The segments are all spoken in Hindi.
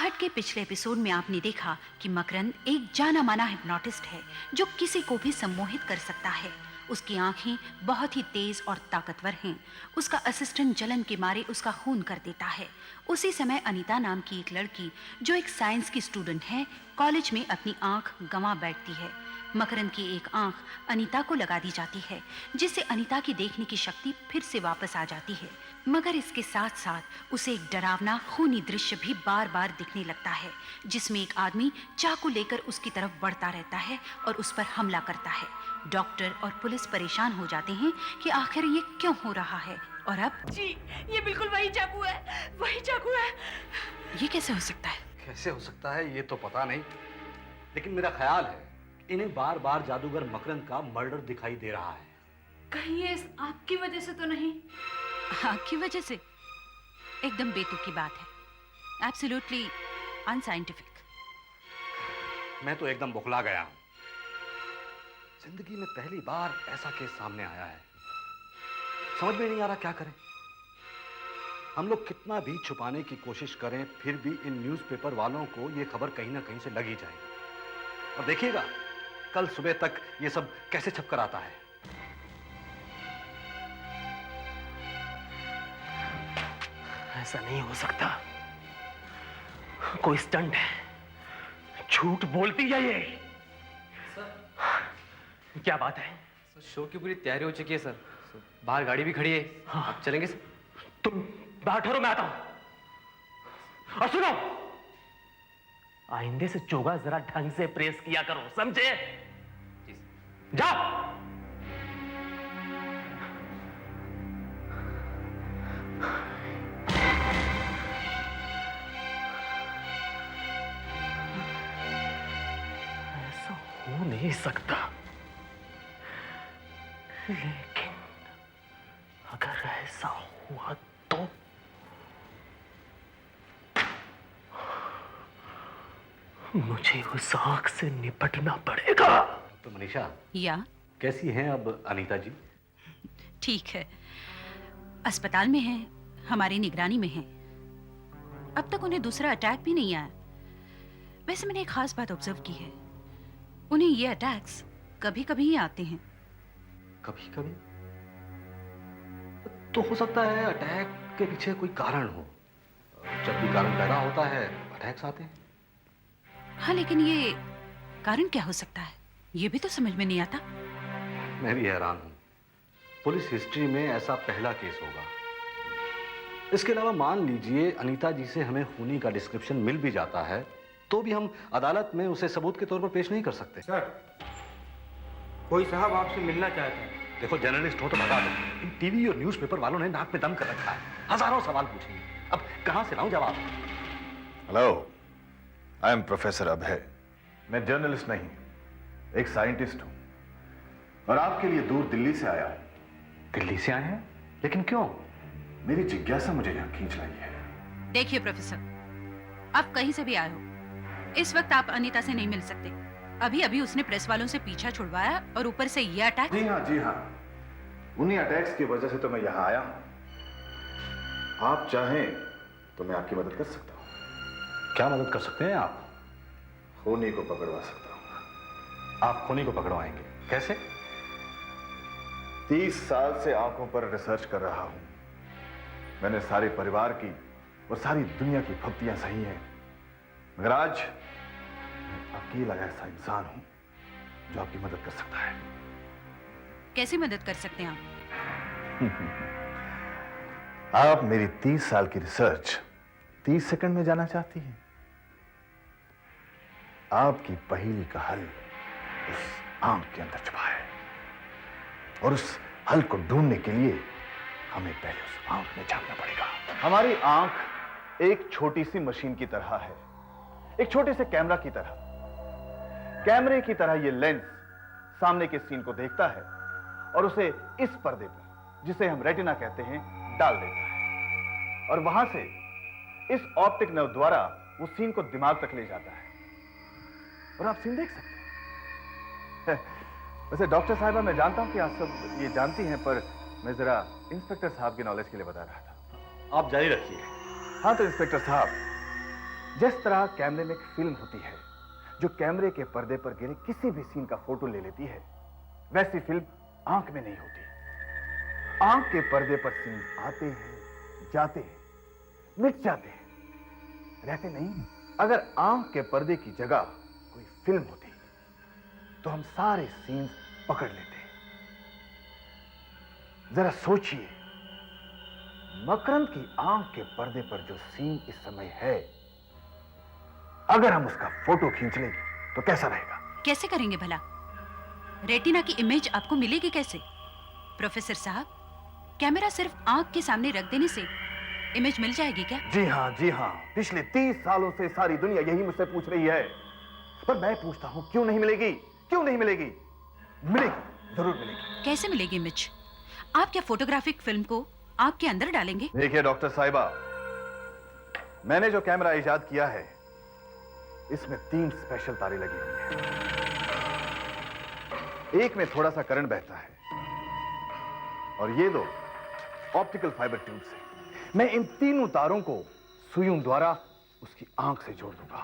आहट के पिछले एपिसोड में आपने देखा कि मकरंद एक जाना माना हिप्नोटिस्ट है जो किसी को भी सम्मोहित कर सकता है। उसकी आंखें बहुत ही तेज और ताकतवर हैं। उसका असिस्टेंट जलन के मारे उसका खून कर देता है। उसी समय अनीता नाम की एक लड़की जो एक साइंस की स्टूडेंट है, कॉलेज में अपनी आंख गंवा बैठती है। मकरंद की एक आंख अनीता को लगा दी जाती है, जिससे अनीता की देखने की शक्ति फिर से वापस आ जाती है। मगर इसके साथ साथ उसे एक डरावना खूनी दृश्य भी बार बार दिखने लगता है, जिसमें एक आदमी चाकू लेकर उसकी तरफ बढ़ता रहता है और उस पर हमला करता है। डॉक्टर और पुलिस परेशान हो जाते हैं कि आखिर ये क्यों हो रहा है। और अब जी, ये बिल्कुल वही चाकू है, वही चाकू है। ये कैसे हो सकता है? कैसे हो सकता है ये तो पता नहीं, लेकिन मेरा ख्याल है इन्हें बार बार जादूगर मकरंद का मर्डर दिखाई दे रहा है। कहीं ये इस आग की वजह से तो नहीं? आग की वजह से? एकदम बेतुकी बात है, एब्सोल्युटली अनसाइंटिफिक। मैं तो एकदम बौखला गया हूं। जिंदगी में पहली बार ऐसा केस सामने आया है। समझ में नहीं आ रहा क्या करें। हम लोग कितना भी छुपाने की कोशिश करें, फिर भी इन न्यूज़पेपर वालों को ये खबर कहीं ना कहीं से लग ही जाएगी। और देखिएगा कल सुबह तक ये सब कैसे छप कर आता है। ऐसा नहीं हो सकता, कोई स्टंट है। झूठ बोलती है ये। सर, क्या बात है? सर, शो की पूरी तैयारी हो चुकी है सर। बाहर गाड़ी भी खड़ी है। हाँ। आप चलेंगे सर? तुम बाहर ठहरो, मैं आता हूं। और सुनो, आइंदे से चोगा जरा ढंग से प्रेस किया करो, समझे? जी सर। जाओ। ऐसा हो नहीं सकता, लेकिन अगर ऐसा हुआ तो मुझे उस आग से निपटना पड़ेगा। तो मनीषा, या कैसी हैं अब अनीता जी? ठीक है, अस्पताल में है, हमारी निगरानी में है। अब तक उन्हें दूसरा अटैक भी नहीं आया। वैसे मैंने एक खास बात ऑब्जर्व की है, उन्हें ये अटैक्स कभी कभी ही आते हैं। कभी कभी? तो हो सकता है अटैक के पीछे कोई कारण हो। जब भी कारण पैदा होता है अटैक्स आते हैं। हाँ, लेकिन ये कारण क्या हो सकता है, ये भी तो समझ में नहीं आता। मैं भी हैरान हूं। पुलिस हिस्ट्री में ऐसा पहला केस होगा। इसके अलावा मान लीजिए अनीता जी से हमें खूनी का डिस्क्रिप्शन मिल भी जाता है, तो भी हम अदालत में उसे सबूत के तौर पर पेश नहीं कर सकते। सर, कोई साहब आपसे मिलना चाहते हैं। देखो, जर्नलिस्ट हो तो बता दो। इन टीवी और न्यूज़पेपर वालों ने नाक में दम कर रखा है। हजारों सवाल पूछेंगे, अब कहां से लाऊं जवाब? हेलो, आई एम प्रोफेसर अभय। मैं जर्नलिस्ट नहीं, एक साइंटिस्ट हूं और आपके लिए दूर दिल्ली से आया हूं। दिल्ली से आए हैं? लेकिन क्यों? मेरी जिज्ञासा मुझे यहां खींच लाई है। देखिए प्रोफेसर, आप कहीं से भी आए हो, इस वक्त आप अनीता से नहीं मिल सकते। अभी अभी उसने प्रेस वालों से पीछा छुड़वाया और ऊपर से ये अटैक। जी हाँ, उन्हीं अटैक्स की वजह से तो मैं यहां आया हूं। आप चाहें तो मैं आपकी मदद कर सकता हूं। क्या मदद कर सकते हैं आप? खूनी को पकड़वा सकता हूं। आप खूनी को पकड़वाएंगे? कैसे? 30 साल से आंखों पर रिसर्च कर रहा हूं। मैंने सारे परिवार की और सारी दुनिया की फब्तियां सही हैं, मगर आज मैं अकेला ऐसा इंसान हूं जो आपकी मदद कर सकता है। कैसे मदद कर सकते हैं आप? आप मेरी 30 साल की रिसर्च 30 सेकंड में जाना चाहती हैं? आपकी पहेली का हल उस आंख के अंदर छुपा है, और उस हल को ढूंढने के लिए हमें पहले उस आंख में झांकना पड़ेगा। हमारी आंख एक छोटी सी मशीन की तरह है, एक छोटे से कैमरा की तरह। कैमरे की तरह यह लेंस सामने के सीन को देखता है और उसे इस पर्दे पर, जिसे हम रेटिना कहते हैं, डाल देता है, और वहां से इस ऑप्टिक नर्व द्वारा वो सीन को दिमाग तक ले जाता है और आप सीन देख सकते हैं। वैसे डॉक्टर साहिबा, मैं जानता हूं कि आप सब ये जानती हैं, पर मैं जरा इंस्पेक्टर साहब के नॉलेज के लिए बता रहा था। आप जारी रखिए। हाँ तो इंस्पेक्टर साहब, जिस तरह कैमरे में एक फिल्म होती है जो कैमरे के पर्दे पर गिरे किसी भी सीन का फोटो ले लेती है, वैसी फिल्म आंख में नहीं होती। आंख के पर्दे पर सीन आते हैं, जाते हैं, मिट जाते हैं, रहते नहीं। अगर आंख के पर्दे की जगह कोई फिल्म होती तो हम सारे सीन पकड़ लेते। जरा सोचिए, मकरंद की आंख के पर्दे पर जो सीन इस समय है, अगर हम उसका फोटो खींच लें तो कैसा रहेगा? कैसे करेंगे भला? रेटिना की इमेज आपको मिलेगी कैसे? प्रोफेसर साहब, कैमरा सिर्फ आंख के सामने रख देने से इमेज मिल जाएगी क्या? जी हाँ, जी हाँ। पिछले 30 सालों से सारी दुनिया यही मुझसे पूछ रही है, पर मैं पूछता हूं क्यों नहीं मिलेगी? क्यों नहीं मिलेगी? मिलेगी, जरूर मिलेगी। कैसे मिलेगी इमेज? आप क्या फोटोग्राफिक फिल्म को आंख के अंदर डालेंगे? देखिए डॉक्टर साहिबा, मैंने जो कैमरा इजाद किया है, इसमें 3 स्पेशल तारे लगी हुई हैं। एक में थोड़ा सा करंट बहता है और ये 2 ऑप्टिकल फाइबर ट्यूब्स हैं। मैं इन तीनों तारों को सुइयों द्वारा उसकी आंख से जोड़ दूंगा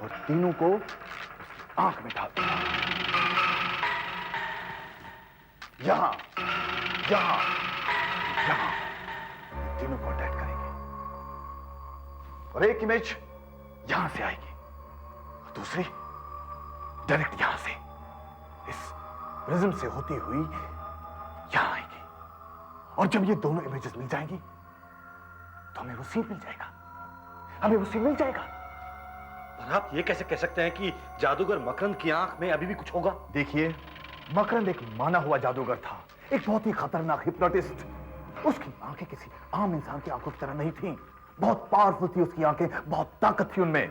और तीनों को उसकी आंख में डाल दूंगा। यहां, यहां, यहां तीनों कांटेक्ट करेंगे और एक इमेज यहां से आएगी और दूसरी डायरेक्ट यहां से इस प्रिज्म से होती हुई यहां आएगी। और जब ये दोनों इमेजेस मिल जाएंगी तो हमें वो सीन मिल जाएगा, हमें वो सीन मिल जाएगा। पर आप ये कैसे कह सकते हैं कि जादूगर मकरंद की आंख में अभी भी कुछ होगा? देखिए, मकरंद एक माना हुआ जादूगर था, एक बहुत ही खतरनाक हिप्नोटिस्ट। उसकी आंखें किसी आम इंसान की आंखों की तरह नहीं थीं। बहुत पावरफुल थी उसकी आंखें, बहुत ताकत थी उनमें।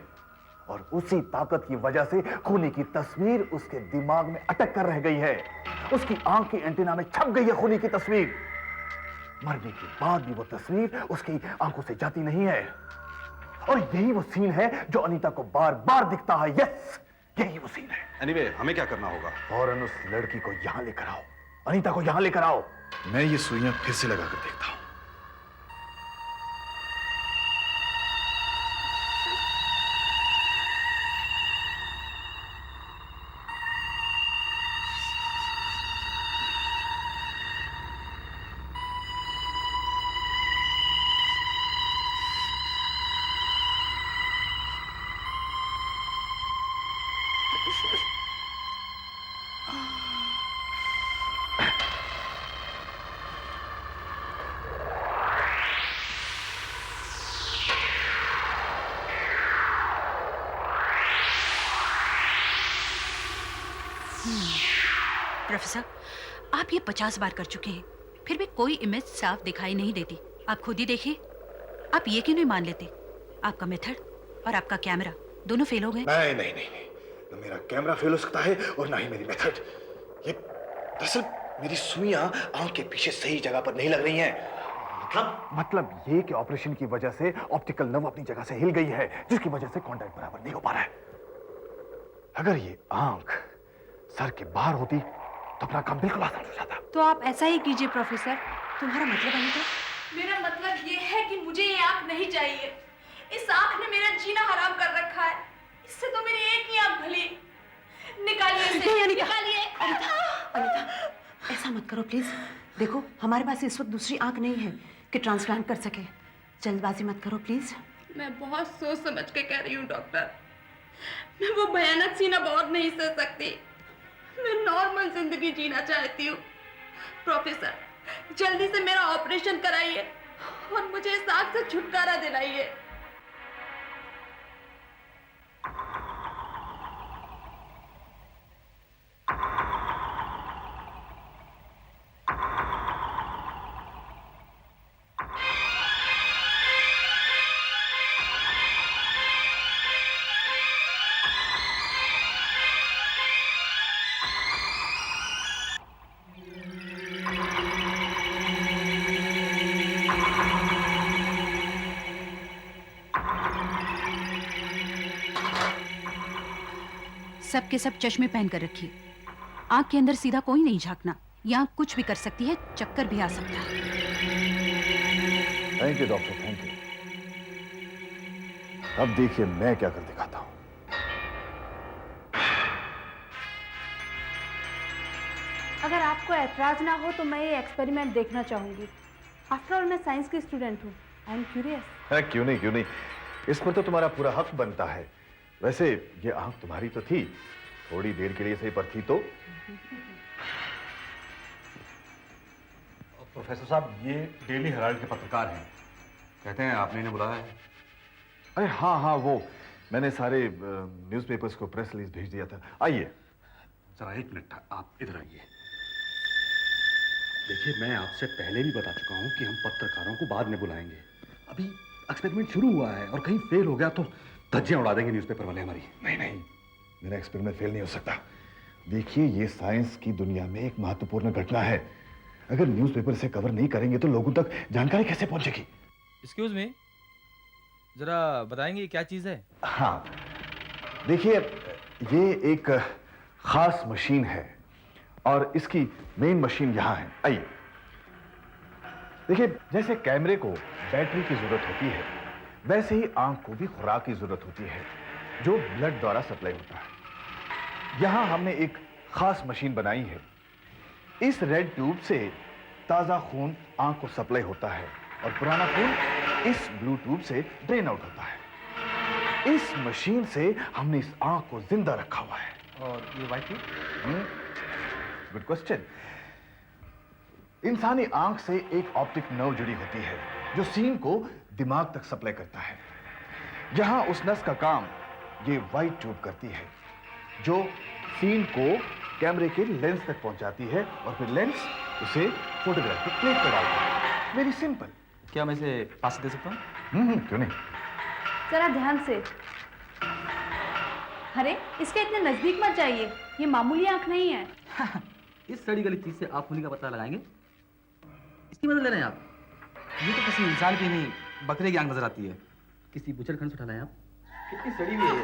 और उसी ताकत की वजह से खूनी की तस्वीर उसके दिमाग में अटक कर रह गई है। उसकी आंख की एंटीना में छप गई है खूनी की तस्वीर। मरने के बाद भी वो तस्वीर उसकी आंखों से जाती नहीं है। और यही वो सीन है जो अनीता को बार बार दिखता है। यस, यही वो सीन है। एनीवे, हमें क्या करना होगा? फौरन उस लड़की को यहां लेकर आओ, अनीता को यहां लेकर आओ। मैं ये सुइयां फिर से लगाकर देखता हूं। प्रोफेसर, आप ये 50 बार कर चुके हैं, फिर भी कोई इमेज साफ दिखाई नहीं देती। आप खुद ही देखिए, आप ये क्यों नहीं मान लेते? आपका मेथड और आपका कैमरा दोनों फेल हो गए। नहीं नहीं नहीं, न मेरा कैमरा फेल हो सकता है और ना ही मेरी मेथड। ये दरअसल मेरी सुइयां आंख के पीछे सही जगह पर नहीं लग रही हैं। मतलब ये कि ऑपरेशन की वजह से ऑप्टिकल नर्व अपनी जगह से हिल गई है, जिसकी वजह से कांटेक्ट बराबर नहीं हो पा रहा है। अगर ये आंख सर के बाहर होती तो अपना काम बिल्कुल आसान हो जाता। तो आप ऐसा ही कीजिए प्रोफेसर। तुम्हारा मतलब है? मेरा मतलब ये है कि मुझे ये आंख नहीं चाहिए। इस आंख ने मेरा जीना हराम कर रखा है। इससे तो मेरी एक ही आंख भली। निकालिए इसे, निकालिए। अनीता, ऐसा मत करो प्लीज। देखो, हमारे पास इस वक्त दूसरी आंख नहीं है कि ट्रांसप्लांट कर सके। जल्दबाजी मत करो प्लीज। मैं बहुत सोच समझ के कह रही हूँ डॉक्टर। मैं वो भयानक सीना बहुत नहीं सह सकती। मैं नॉर्मल जिंदगी जीना चाहती हूँ। प्रोफेसर, जल्दी से मेरा ऑपरेशन कराइए और मुझे इस आग से छुटकारा दिलाइए। सब के सब चश्मे पहन कर रखिए। आंख के अंदर सीधा कोई नहीं झांकना। यहाँ कुछ भी कर सकती है, चक्कर भी आ सकता है। Thank you doctor, thank you. अब देखिए मैं क्या कर दिखाता हूं। अगर आपको ऐतराज ना हो तो मैं ये एक्सपेरिमेंट देखना चाहूंगी। आफ्टर ऑल मैं साइंस की स्टूडेंट हूँ। I am curious. है, क्यों नहीं क्यों नहीं, इस पर तो तुम्हारा पूरा हक बनता है। वैसे ये आंख तुम्हारी तो थी, थोड़ी देर के लिए सही पर थी तो। प्रोफेसर साहब, ये डेली हेराल्ड के पत्रकार हैं, कहते हैं आपने इन्हें बुलाया है। अरे हाँ हाँ, वो मैंने सारे न्यूज़पेपर्स को प्रेस रिलीज भेज दिया था। आइए जरा एक मिनट, आप इधर आइए। देखिए, मैं आपसे पहले भी बता चुका हूं कि हम पत्रकारों को बाद में बुलाएंगे। अभी एक्सपेरिमेंट शुरू हुआ है और कहीं फेल हो गया तो धज्जियां उड़ा देंगे न्यूज़पेपर वाले हमारी। नहीं नहीं, मेरा एक्सपेरिमेंट फेल नहीं हो सकता। देखिए, ये साइंस की दुनिया में एक महत्वपूर्ण घटना है। अगर न्यूज़पेपर से कवर नहीं करेंगे तो लोगों तक जानकारी कैसे पहुंचेगी? एक्सक्यूज मी, जरा बताएंगे क्या चीज है? हाँ, देखिए, ये एक खास मशीन है और इसकी मेन मशीन यहां है। आइए देखिए, जैसे कैमरे को बैटरी की जरूरत होती है, वैसे ही आंख को भी खुराक की जरूरत होती है जो ब्लड द्वारा सप्लाई होता है। यहां हमने एक खास मशीन बनाई है। इस रेड ट्यूब से ताजा खून आंख को सप्लाई होता है और पुराना खून इस ब्लू ट्यूब से ड्रेन आउट होता है। इस मशीन से हमने इस आंख को जिंदा रखा हुआ है। और ये वाइट ट्यूब? Good question. इंसानी आंख से एक ऑप्टिक नर्व जुड़ी होती है जो सीन को दिमाग तक सप्लाई करता है। यहां उस नस का काम ये वाइट ट्यूब करती है जो सीन को कैमरे के लेंस तक पहुंचाती है और फिर लेंस उसे फोटोग्राफ की प्लेट पर डालता है। Very simple. क्या मैं इसे पास दे सकता हूँ? क्यों नहीं। जरा ध्यान से। अरे इसके इतने नजदीक मत जाइए, ये मामूली आंख नहीं है। इस सड़ी गली चीज से आप खूनी का पता लगाएंगे? इसकी मदद ले रहे हैं आप? ये तो किसी इंसान की नहीं, बकरे की आंख नजर आती है। किसी बुचड़खंड से उठा लाए आप? कितनी सड़ी हुई है ये।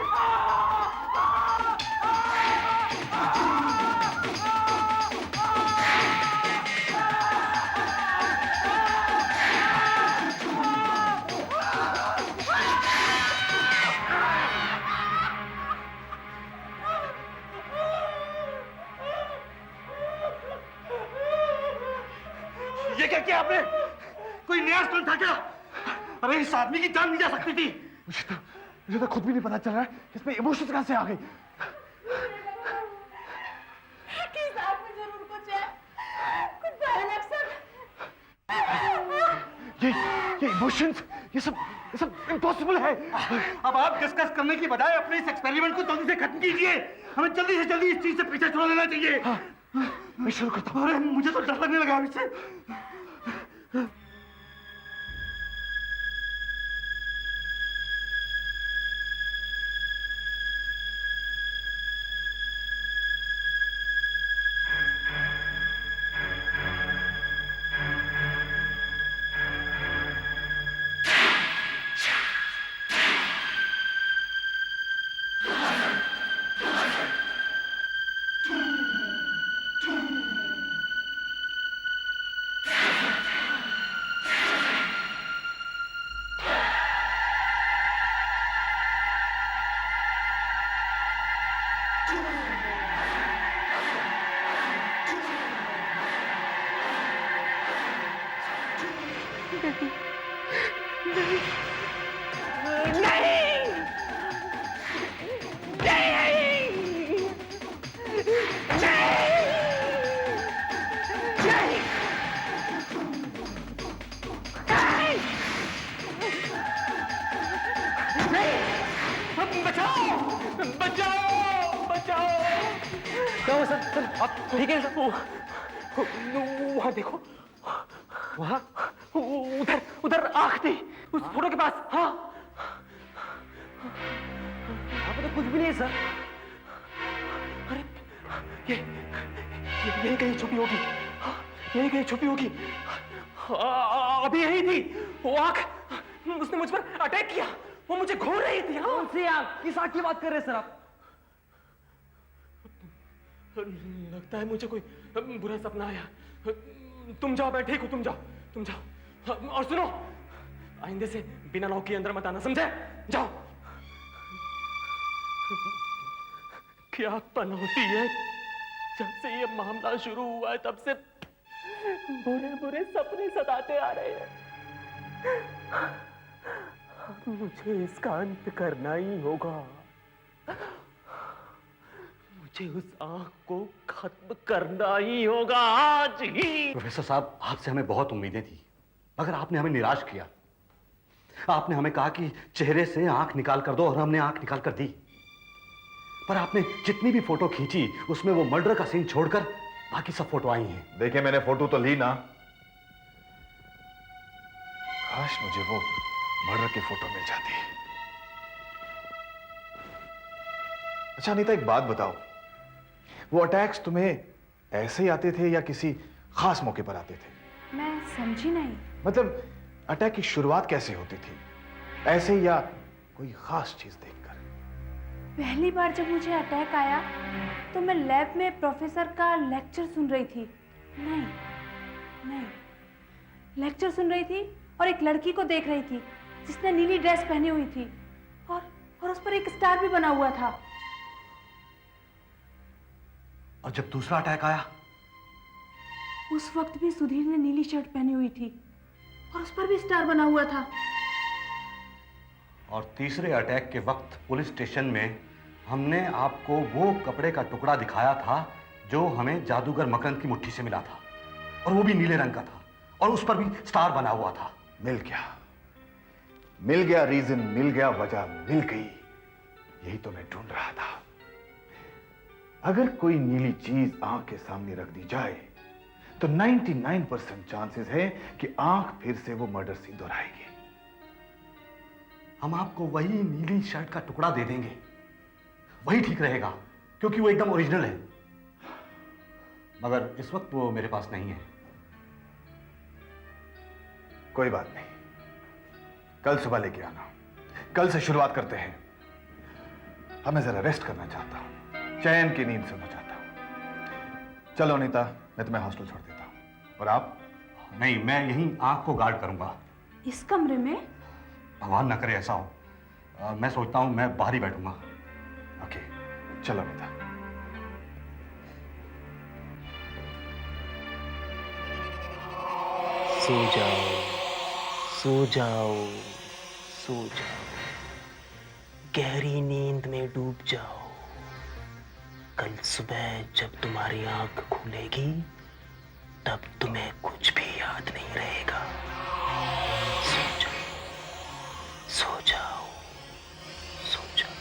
ये क्या किया आपने? कोई नया स्टंट था क्या? अरे इस आदमी की जान नहीं जा सकती थी। मुझे तो खुद भी नहीं पता चल रहा है इसमें इमोशंस कहां से आ गई। किस आंख में जरूर कुछ है, कुछ भयानक सा। ये इमोशंस, ये सब इम्पॉसिबल है। अब आप डिस्कस करने की बजाय अपने इस एक्सपेरिमेंट को जल्दी से खत्म कीजिए। हमें जल्दी से जल्दी इस चीज से पीछे छुड़ा लेना चाहिए। हाँ, मैं शुरू करता हूँ। अरे मुझे तो डर लगने लगा अब इससे। ठीक है सर। वहां देखो, वहां उधर उधर आंख थी उस फोटो के पास। हाँ, वहां पे तो कुछ भी नहीं सर। अरे ये कहीं छुपी होगी। यही कहीं छुपी होगी। अभी यही थी वो आंख। उसने मुझ पर अटैक किया। वो मुझे घूर रही थी। कौन सी आंख? किस आंख की बात कर रहे हैं सर आप? लगता है मुझे कोई बुरा सपना आया। तुम जाओ, मैं ठीक हूं। तुम जाओ। और सुनो, आइंदे से बिना नौक के अंदर मत आना, समझे? जाओ। क्या पनौती है, जब से ये मामला शुरू हुआ है तब से बुरे बुरे सपने सताते आ रहे हैं। मुझे इसका अंत करना ही होगा। मुझे उस आंख को खत्म करना ही होगा आज ही। प्रोफेसर साहब, आपसे हमें बहुत उम्मीदें थी, मगर आपने हमें निराश किया। आपने हमें कहा कि चेहरे से आंख निकाल कर दो, और हमने आंख निकाल कर दी। पर आपने जितनी भी फोटो खींची उसमें वो मर्डर का सीन छोड़कर बाकी सब फोटो आई हैं। देखिए, मैंने फोटो तो ली ना। काश मुझे वो मर्डर की फोटो मिल जाती। अच्छा अनीता, एक बात बताओ, वो अटैक्स तुम्हें ऐसे ही आते थे या किसी खास मौके पर आते थे? मैं समझी नहीं। मतलब अटैक की शुरुआत कैसे होती थी, ऐसे ही या कोई खास चीज देखकर? पहली बार जब मुझे अटैक आया तो मैं लैब में प्रोफेसर का लेक्चर सुन रही थी। नहीं, लेक्चर सुन रही थी और एक लड़की को देख रही थी जिसने नीली ड्रेस पहनी हुई थी और उस पर एक स्टार भी बना हुआ था। और जब दूसरा अटैक आया? उस वक्त भी सुधीर ने नीली शर्ट पहनी हुई थी और उस पर भी स्टार बना हुआ था। और तीसरे अटैक के वक्त पुलिस स्टेशन में हमने आपको वो कपड़े का टुकड़ा दिखाया था जो हमें जादूगर मकरंद की मुट्ठी से मिला था, और वो भी नीले रंग का था, और उस पर भी स्टार बना हुआ था। मिल गया रीजन, मिल गया वजह, मिल गई। यही तो मैं ढूंढ रहा था। अगर कोई नीली चीज आंख के सामने रख दी जाए तो 99% चांसेस है कि आंख फिर से वो मर्डर सीन दोहराएगी। हम आपको वही नीली शर्ट का टुकड़ा दे देंगे, वही ठीक रहेगा, क्योंकि वो एकदम ओरिजिनल है। मगर इस वक्त वो मेरे पास नहीं है। कोई बात नहीं, कल सुबह लेके आना। कल से शुरुआत करते हैं। अब मैं जरा रेस्ट करना चाहता हूं, चैन की नींद सोना चाहता हूं। चलो अनीता, मैं तुम्हें हॉस्टल छोड़ देता हूं। और आप? नहीं, मैं यहीं आंख को गार्ड करूंगा। इस कमरे में? भगवान ना करे ऐसा हो। मैं सोचता हूं मैं बाहर ही बैठूंगा। ओके, चलो अनीता। सो जाओ, सो जाओ, सो जाओ, गहरी नींद में डूब जाओ। कल सुबह जब तुम्हारी आंख खुलेगी तब तुम्हें कुछ भी याद नहीं रहेगा। सो जाओ, सो जाओ, सो जाओ।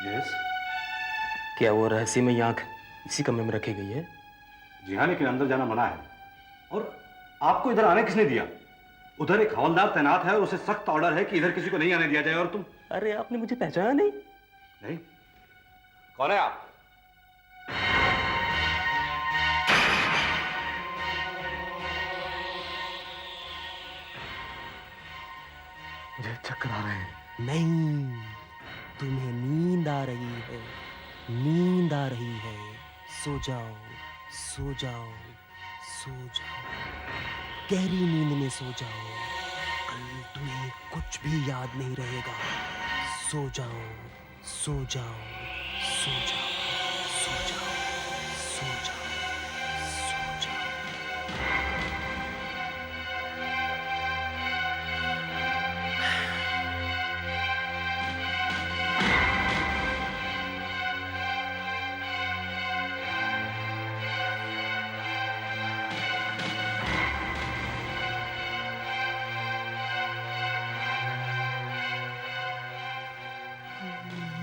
यस। क्या वो रहस्यमयी आंख इसी कमरे में रखी गई है? जी हाँ, लेकिन अंदर जाना मना है। और आपको इधर आने किसने दिया? उधर एक हवलदार तैनात है और उसे सख्त ऑर्डर है कि इधर किसी को नहीं आने दिया जाए। और तुम? अरे आपने मुझे पहचाना नहीं? नहीं। कौन है आप? मुझे चक्कर आ रहे हैं। नहीं, तुम्हें नींद आ रही है, नींद आ रही है। सो जाओ, सो जाओ, सो जाओ, गहरी नींद में सो जाओ। कल तुम्हें कुछ भी याद नहीं रहेगा। सो जाओ, सो जाओ, सो जाओ, सो जाओ, सो जाओ, सो जाओ।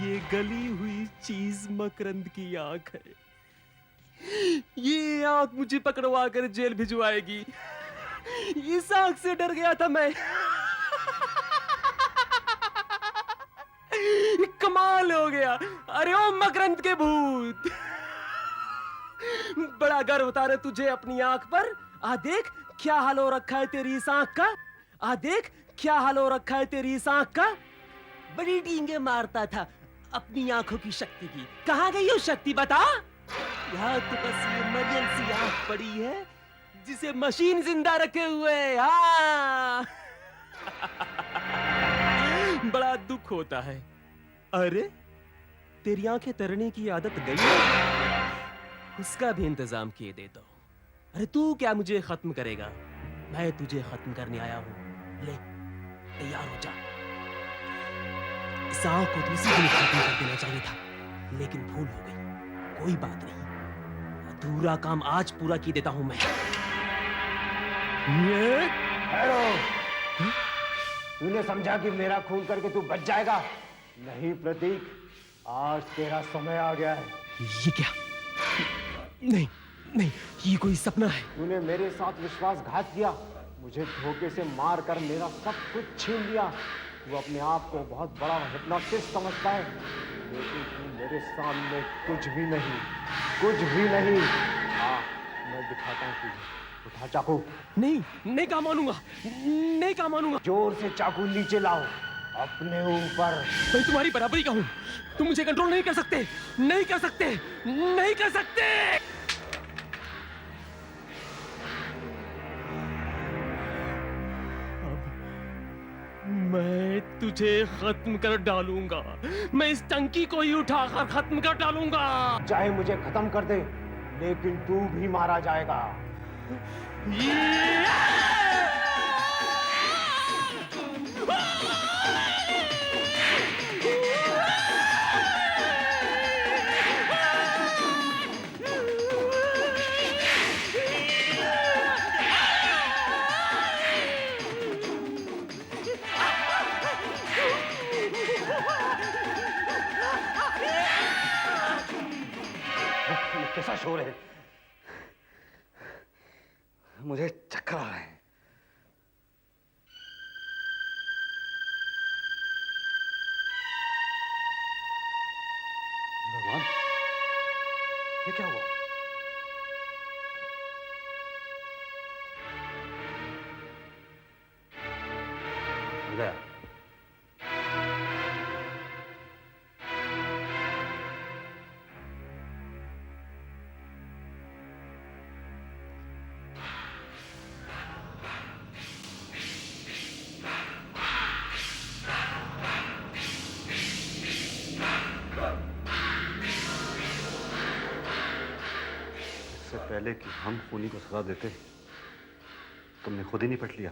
ये गली हुई चीज मकरंद की आंख है। ये आंख मुझे पकड़वा कर जेल भिजवाएगी। इस आंख से डर गया था मैं। कमाल हो गया। अरे ओ मकरंद के भूत, बड़ा गर्व होता रे तुझे अपनी आंख पर। आ देख क्या हाल हो रखा है तेरी इस आंख का। आ देख क्या हाल हो रखा है तेरी इस आंख का। बड़ी डींगे मारता था अपनी आंखों की शक्ति की। कहां गई वो शक्ति बता। यहाँ तो बस ये मरियम सी आंख पड़ी है जिसे मशीन जिंदा रखे हुए है। हाँ। बड़ा दुख होता है। अरे तेरी आंखें तरने की आदत गई है, उसका भी इंतजाम किए देता हूं। अरे तू क्या मुझे खत्म करेगा, मैं तुझे खत्म करने आया हूं। ले तैयार हो जा। इस आंख को दूसरी दिन खत्म कर देना चाहिए था, लेकिन भूल हो गई। कोई बात नहीं, अधूरा काम आज पूरा की देता हूं मैं। तूने समझा कि मेरा खून करके तू बच जाएगा? नहीं प्रतीक, आज तेरा समय आ गया है। ये क्या? नहीं नहीं, ये कोई सपना है। तूने मेरे साथ विश्वासघात किया, मुझे धोखे से मार कर मेरा सब कुछ छीन लिया। तू अपने आप को बहुत बड़ा हिप्नोटिस्ट समझता है, लेकिन तू मेरे सामने कुछ भी नहीं, कुछ भी नहीं। मैं दिखाता हूँ तुझे। उठा चाकू। नहीं नहीं कहा मानूंगा, नहीं कहा मानूंगा। जोर से चाकू नीचे लाओ अपने ऊपर। मैं तुम्हारी बराबरी का हूं, तुम मुझे कंट्रोल नहीं कर सकते, नहीं कर सकते, नहीं कर सकते। मैं तुझे खत्म कर डालूंगा। मैं इस टंकी को ही उठाकर खत्म कर डालूंगा। चाहे मुझे खत्म कर दे, लेकिन तू भी मारा जाएगा। कैसा शोर है? मुझे चक्कर आ रहे हैं। भगवान, ये क्या हुआ? गया। पहले कि हम खूनी को सजा देते, तुमने खुद ही निपट लिया।